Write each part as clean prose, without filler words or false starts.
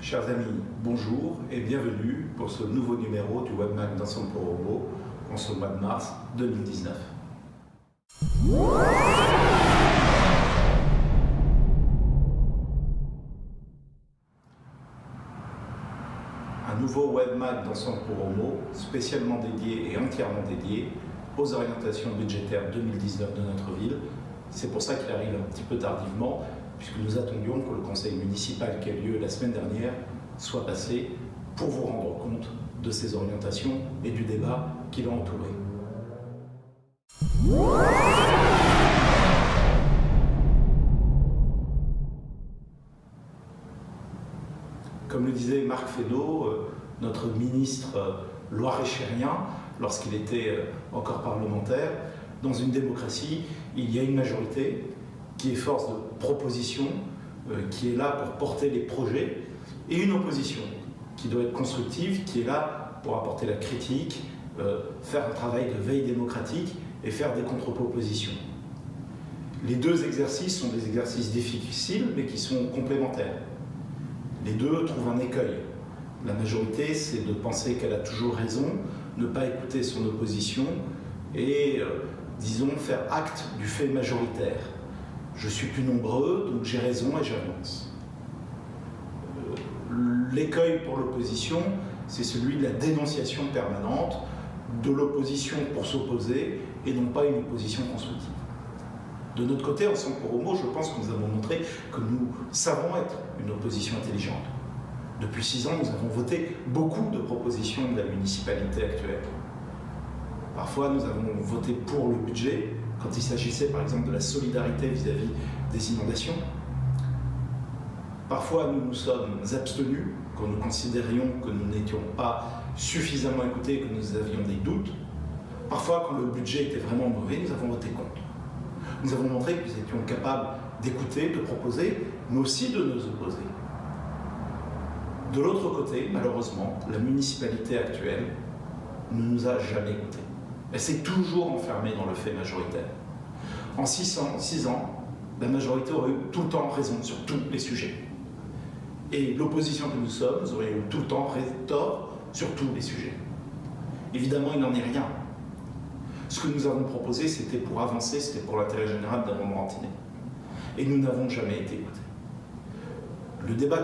Chers amis, bonjour et bienvenue pour ce nouveau numéro du Webmac d'Ensemble pour Robots en ce mois de mars 2019. Un nouveau Webmac d'Ensemble pour Robots spécialement dédié et entièrement dédié aux orientations budgétaires 2019 de notre ville. C'est pour ça qu'il arrive un petit peu tardivement, puisque nous attendions que le conseil municipal qui a eu lieu la semaine dernière soit passé pour vous rendre compte de ces orientations et du débat qui l'a entouré. Comme le disait Marc Fesneau, notre ministre loir-et-chérien, lorsqu'il était encore parlementaire, dans une démocratie, il y a une majorité qui est force de proposition, qui est là pour porter les projets, et une opposition qui doit être constructive, qui est là pour apporter la critique, faire un travail de veille démocratique et faire des contre-propositions. Les deux exercices sont des exercices difficiles, mais qui sont complémentaires. Les deux trouvent un écueil. La majorité, c'est de penser qu'elle a toujours raison, ne pas écouter son opposition et, disons, faire acte du fait majoritaire. Je suis plus nombreux, donc j'ai raison et j'avance. L'écueil pour l'opposition, c'est celui de la dénonciation permanente, de l'opposition pour s'opposer et non pas une opposition constructive. De notre côté, Ensemble pour Robots, je pense que nous avons montré que nous savons être une opposition intelligente. Depuis 6 ans, nous avons voté beaucoup de propositions de la municipalité actuelle. Parfois, nous avons voté pour le budget, quand il s'agissait par exemple de la solidarité vis-à-vis des inondations. Parfois, nous nous sommes abstenus quand nous considérions que nous n'étions pas suffisamment écoutés, que nous avions des doutes. Parfois, quand le budget était vraiment mauvais, nous avons voté contre. Nous avons montré que nous étions capables d'écouter, de proposer, mais aussi de nous opposer. De l'autre côté, malheureusement, la municipalité actuelle ne nous a jamais écoutés. Elle s'est toujours enfermée dans le fait majoritaire. En 6 ans, la majorité aurait eu tout le temps raison sur tous les sujets. Et l'opposition que nous sommes aurait eu tout le temps tort sur tous les sujets. Évidemment, il n'en est rien. Ce que nous avons proposé, c'était pour avancer, c'était pour l'intérêt général d'un moment rantiné. Et nous n'avons jamais été écoutés. Le débat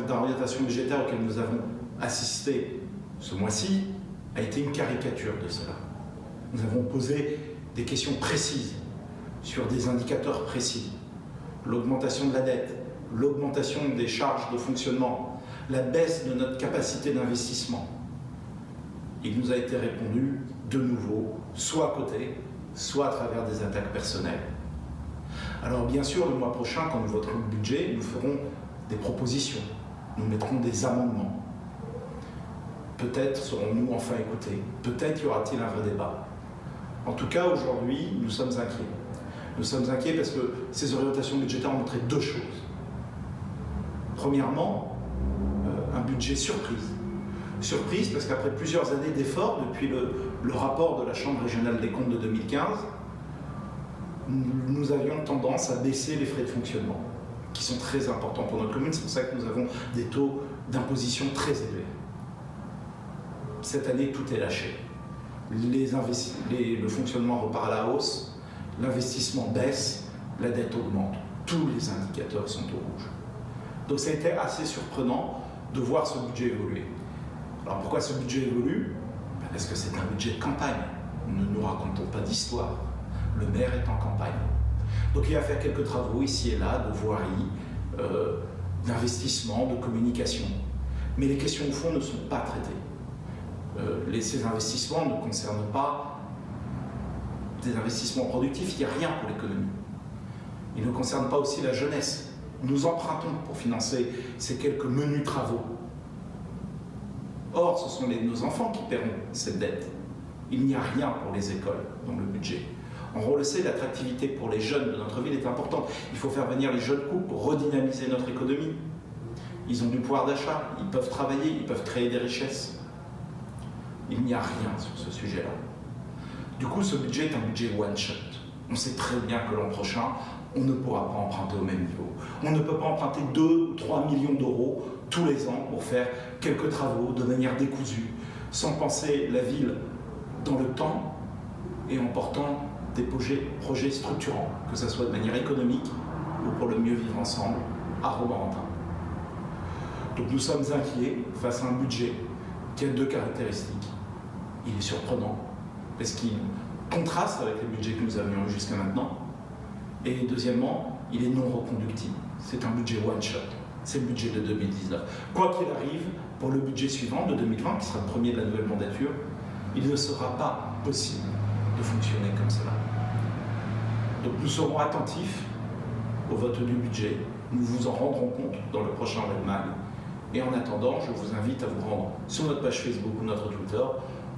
d'orientation budgétaire auquel nous avons assisté ce mois-ci a été une caricature de cela. Nous avons posé des questions précises sur des indicateurs précis. L'augmentation de la dette, l'augmentation des charges de fonctionnement, la baisse de notre capacité d'investissement. Il nous a été répondu de nouveau, soit à côté, soit à travers des attaques personnelles. Alors bien sûr, le mois prochain, quand nous voterons le budget, nous ferons des propositions, nous mettrons des amendements. Peut-être serons-nous enfin écoutés, peut-être y aura-t-il un vrai débat. En tout cas, aujourd'hui, nous sommes inquiets. Nous sommes inquiets parce que ces orientations budgétaires ont montré 2 choses. Premièrement, un budget surprise. Surprise parce qu'après plusieurs années d'efforts, depuis le rapport de la Chambre régionale des comptes de 2015, nous avions tendance à baisser les frais de fonctionnement, qui sont très importants pour notre commune. C'est pour ça que nous avons des taux d'imposition très élevés. Cette année, tout est lâché. Le fonctionnement repart à la hausse, l'investissement baisse, la dette augmente. Tous les indicateurs sont au rouge. Donc ça a été assez surprenant de voir ce budget évoluer. Alors pourquoi ce budget évolue? Parce que c'est un budget de campagne. Ne nous racontons pas d'histoire. Le maire est en campagne. Donc il va faire quelques travaux ici et là, de voirie, d'investissement, de communication. Mais les questions au fond ne sont pas traitées. Ces investissements ne concernent pas des investissements productifs, il n'y a rien pour l'économie. Ils ne concernent pas aussi la jeunesse. Nous empruntons pour financer ces quelques menus travaux. Or, ce sont nos enfants qui paieront cette dette. Il n'y a rien pour les écoles dans le budget. On le sait, l'attractivité pour les jeunes de notre ville est importante. Il faut faire venir les jeunes couples pour redynamiser notre économie. Ils ont du pouvoir d'achat, ils peuvent travailler, ils peuvent créer des richesses. Il n'y a rien sur ce sujet-là. Du coup, ce budget est un budget one-shot. On sait très bien que l'an prochain, on ne pourra pas emprunter au même niveau. On ne peut pas emprunter 2 ou 3 millions d'euros tous les ans pour faire quelques travaux de manière décousue, sans penser la ville dans le temps et en portant des projets structurants, que ce soit de manière économique ou pour le mieux vivre ensemble à Romorantin. Donc nous sommes inquiets face à un budget qui a 2 caractéristiques. Il est surprenant, parce qu'il contraste avec les budgets que nous avions eu jusqu'à maintenant. Et deuxièmement, il est non reconductible. C'est un budget one-shot. C'est le budget de 2019. Quoi qu'il arrive, pour le budget suivant, de 2020, qui sera le premier de la nouvelle mandature, il ne sera pas possible de fonctionner comme cela. Donc nous serons attentifs au vote du budget. Nous vous en rendrons compte dans le prochain Redmag. Et en attendant, je vous invite à vous rendre sur notre page Facebook ou notre Twitter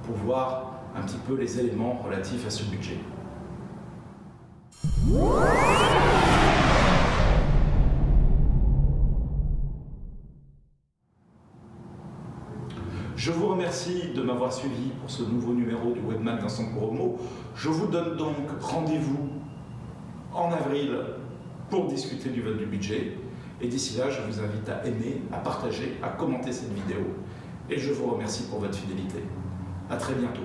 pour voir un petit peu les éléments relatifs à ce budget. Je vous remercie de m'avoir suivi pour ce nouveau numéro du Webmag d'Instant Promo. Je vous donne donc rendez-vous en avril pour discuter du vote du budget. Et d'ici là, je vous invite à aimer, à partager, à commenter cette vidéo. Et je vous remercie pour votre fidélité. À très bientôt.